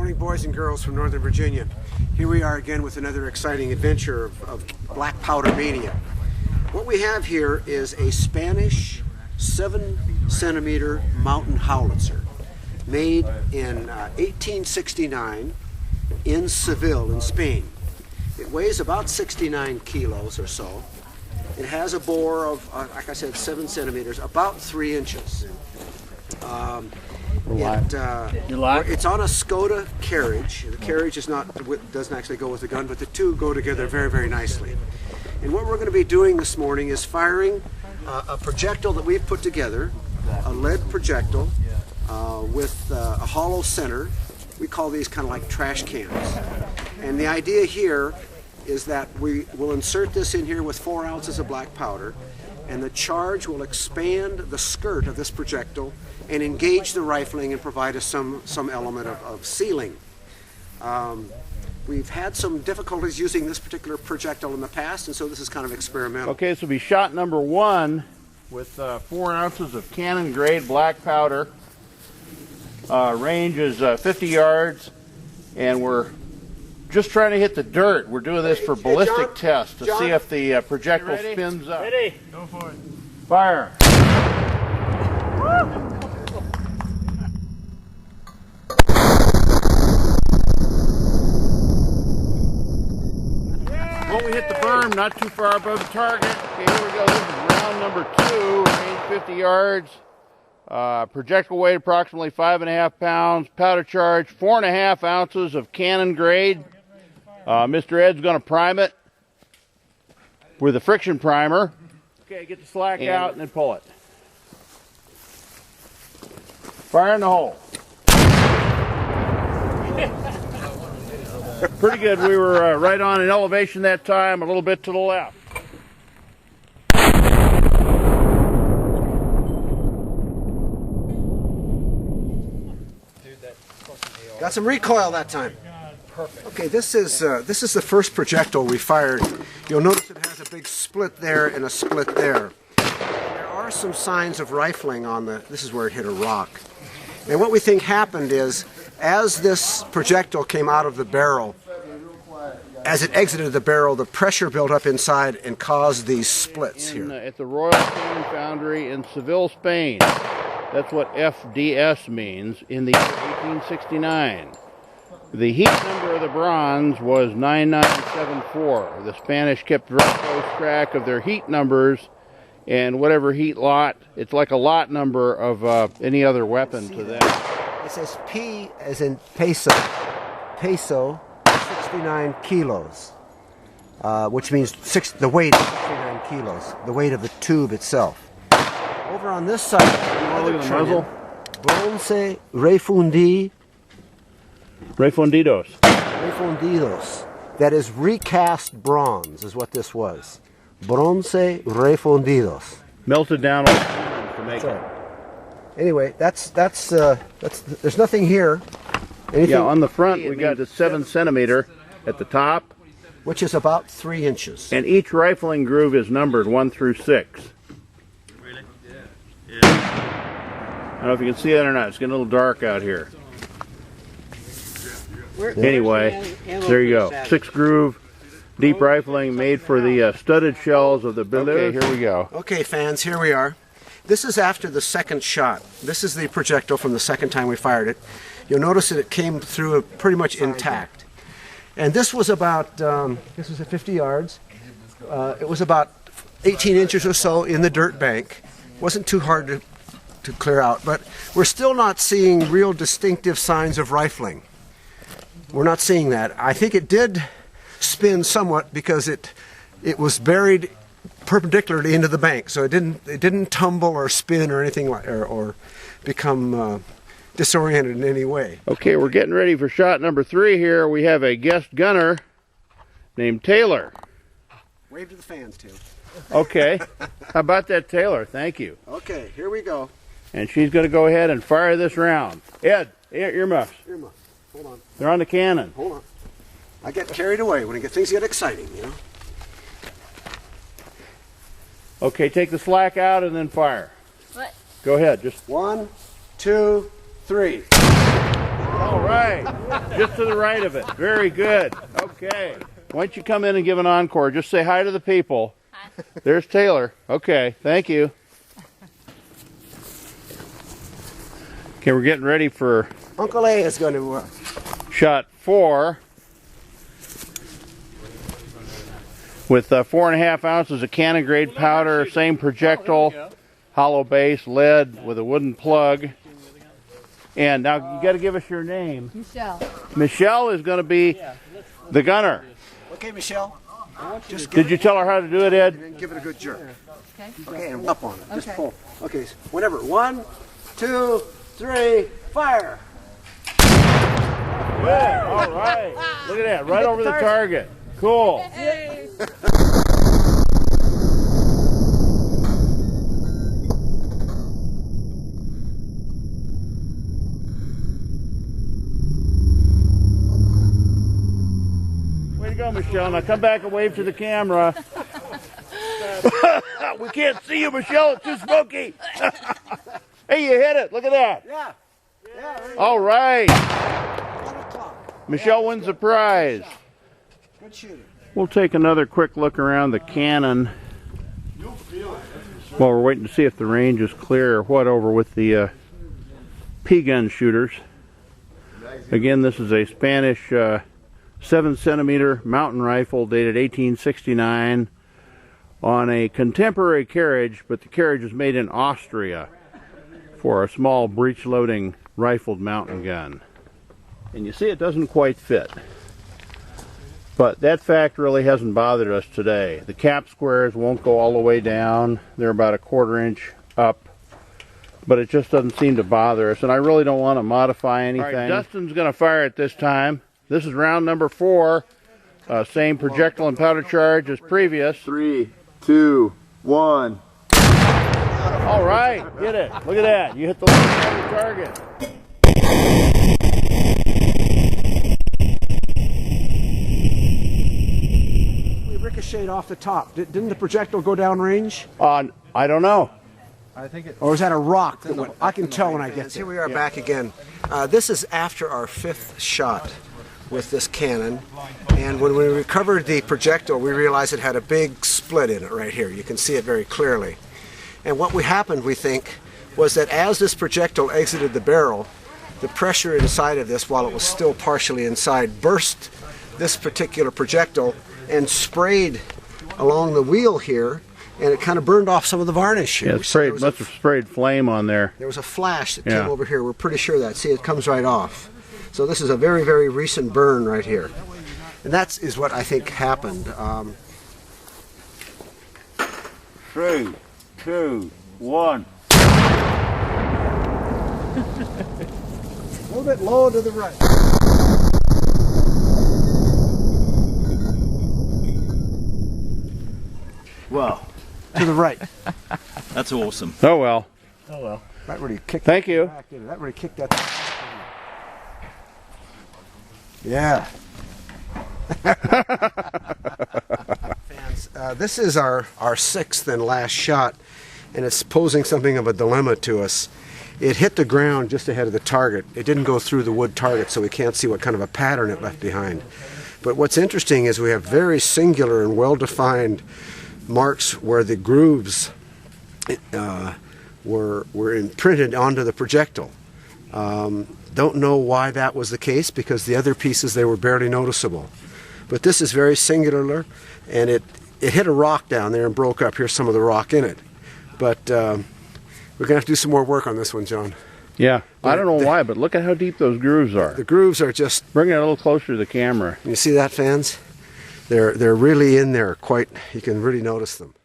morning, boys and girls from Northern Virginia. Here we are again with another exciting adventure of black powder mania. What we have here is a Spanish 7-centimeter mountain howitzer made in 1869 in Seville in Spain. It weighs about 69 kilos or so. It has a bore of, like I said, 7 centimeters, about 3 inches. It's on a Skoda carriage. The carriage doesn't actually go with the gun, but the two go together very, very nicely. And what we're going to be doing this morning is firing a projectile that we've put together, a lead projectile with a hollow center. We call these kind of like trash cans. And the idea here is that we will insert this in here with 4 ounces of black powder, and the charge will expand the skirt of this projectile and engage the rifling and provide us some element of sealing. We've had some difficulties using this particular projectile in the past, and so this is kind of experimental. Okay, this will be shot number 1 with 4 ounces of cannon grade black powder. Range is 50 yards, and we're just trying to hit the dirt. We're doing this for ballistic tests to see if the projectile spins up. Ready? Go for it. Fire. Well, we hit the berm, not too far above the target. Okay, here we go. This is round number 2, range 50 yards. Projectile weight approximately 5.5 pounds. Powder charge 4.5 ounces of cannon grade. Mr. Ed's going to prime it with a friction primer. Okay, get the slack out and then pull it. Fire in the hole. Pretty good. We were right on in elevation that time, a little bit to the left. Got some recoil that time. Perfect. Okay, this is the first projectile we fired. You'll notice it has a big split there and a split there. There are some signs of rifling on the. This is where it hit a rock. And what we think happened is, as this projectile came out of the barrel, as it exited the barrel, the pressure built up inside and caused these splits here. At the Royal Cannon Foundry in Seville, Spain. That's what FDS means in the year 1869. The heat number of the bronze was 9974. The Spanish kept very close track of their heat numbers, and whatever heat lot, it's like a lot number of any other weapon to them. It says P as in peso, 69 kilos, which means the weight is 69 kilos, the weight of the tube itself. Over on this side, look at the muzzle. Bronce refundidos. Refundidos. That is recast bronze, is what this was. Bronce refundidos. Melted down to make it. Anyway, that's there's nothing here. Anything? Yeah, on the front we got the 7 centimeter at the top, which is about 3 inches. and each rifling groove is numbered 1 through 6. Really? Yeah. I don't know if you can see that or not. It's getting a little dark out here. Anyway, there you go. 6 groove, deep rifling made for the studded shells of the Belus. Okay, here we go. Okay, fans, here we are. This is after the second shot. This is the projectile from the second time we fired it. You'll notice that it came through pretty much intact. And this was about, this was at 50 yards. It was about 18 inches or so in the dirt bank. Wasn't too hard to clear out, but we're still not seeing real distinctive signs of rifling. We're not seeing that. I think it did spin somewhat because it was buried perpendicularly into the bank, so it didn't tumble or spin or anything like or become disoriented in any way. Okay, we're getting ready for shot number 3 here. We have a guest gunner named Taylor. Wave to the fans, Tim. Okay. How about that, Taylor? Thank you. Okay, here we go. And she's going to go ahead and fire this round. Ed, earmuffs. Earmuffs. Hold on. They're on the cannon. Hold on. I get carried away when things get exciting, you know. Okay, take the slack out and then fire. What? Go ahead. Just 1, 2, 3. All right. Just to the right of it. Very good. Okay. Why don't you come in and give an encore? Just say hi to the people. Hi. There's Taylor. Okay. Thank you. Okay, we're getting ready for Uncle A is going to shot 4 with 4.5 ounces of cannon grade powder, same projectile, hollow base, lead with a wooden plug. And now you got to give us your name. Michelle. Michelle is going to be the gunner. Okay, Michelle. Just Did you tell her how to do it, Ed? and give it a good jerk. Okay. Okay, and up on it. Just Okay. pull. Okay, whenever. 1, 2, 3, fire. Good. All right. Look at that. Right over the target. Cool. Hey. Way to go, Michelle. Now come back and wave to the camera. We can't see you, Michelle. It's too smoky. Hey, you hit it. Look at that. Yeah. Yeah. All right. 1 o'clock. Michelle wins the prize. Good shooting. We'll take another quick look around the cannon while we're waiting to see if the range is clear or what over with the P-gun shooters. Again, this is a Spanish 7-centimeter mountain rifle dated 1869 on a contemporary carriage, but the carriage was made in Austria for a small breech-loading rifled mountain gun. And you see it doesn't quite fit. But that fact really hasn't bothered us today. The cap squares won't go all the way down. They're about a 1/4 inch up. But it just doesn't seem to bother us. And I really don't want to modify anything. All right, Dustin's going to fire it this time. This is round number 4. Same projectile and powder charge as previous. 3, 2, 1. All right, get it. Look at that. You hit the target. We ricocheted off the top. Didn't the projectile go down range? I don't know. I think it. Or was that a rock? That went, I can tell when I get there. Here we are back again. This is after our 5th shot with this cannon. And when we recovered the projectile, we realized it had a big split in it right here. You can see it very clearly. And what happened, we think, was that as this projectile exited the barrel, the pressure inside of this, while it was still partially inside, burst this particular projectile and sprayed along the wheel here, and it kind of burned off some of the varnish here. Yeah, it sprayed, must have sprayed flame on there. There was a flash that came over here. We're pretty sure of that. See, it comes right off. So this is a very, very recent burn right here. And that is what I think happened. 3, 2, 1. A little bit low to the right. Wow. To the right. That's awesome. Oh well. Oh well. Right where you kicked Thank you. back, didn't it? That where you kicked that. Yeah. Fans, this is our 6th and last shot, and it's posing something of a dilemma to us. It hit the ground just ahead of the target. It didn't go through the wood target, so we can't see what kind of a pattern it left behind. But what's interesting is we have very singular and well-defined marks where the grooves were imprinted onto the projectile. Don't know why that was the case, because the other pieces, they were barely noticeable. But this is very singular, and it hit a rock down there and broke up. Here's some of the rock in it. But we're going to have to do some more work on this one, John. Yeah, I don't know why, but look at how deep those grooves are. The grooves are just... Bring it a little closer to the camera. You see that, fans? They're really in there quite... You can really notice them.